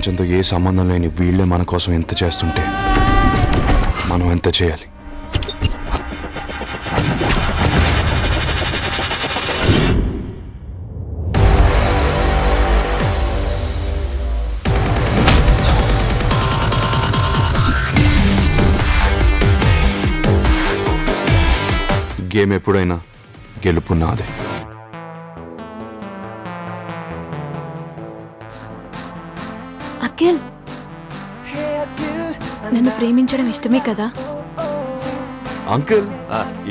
ప్రపంచంతో ఏ సంబంధం లేని వీళ్ళే మన కోసం ఎంత చేస్తుంటే మనం ఎంత చేయాలి? గేమ్ ఎప్పుడైనా గెలుపు నాదే. అఖిల్, నన్ను ప్రేమించడం ఇష్టమే కదా? అంకుల్,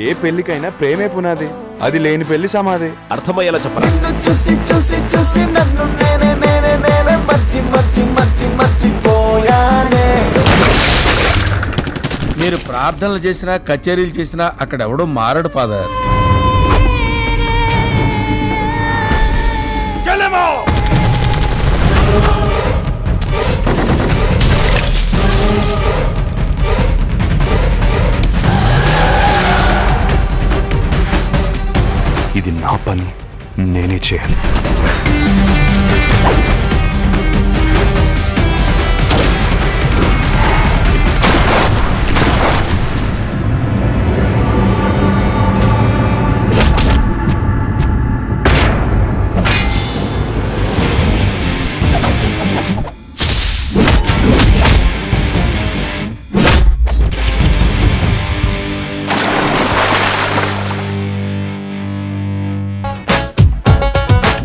ఏ పెళ్లికైనా ప్రేమే పునాది, అది లేని పెళ్లి సమాధి. అర్థమయ్యేలా చెప్పరా? చూసి చూసి చూసి నన్ను నేనే నేనే నేనే మర్చి మర్చి మర్చి మర్చిపోయానే. మీరు ప్రార్థనలు చేసినా కచేరీలు చేసినా అక్కడ ఎవడో మారడు ఫాదర్. ఇది నా పని, నేనే చేయాలి.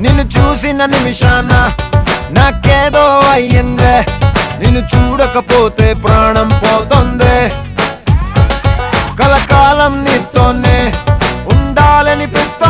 నిన్ను చూసిన నిమిషాన నాకేదో అయ్యిందే, నిన్ను చూడకపోతే ప్రాణం పోతుందే. కలకాలం నీతోనే ఉండాలనిపిస్తుంది.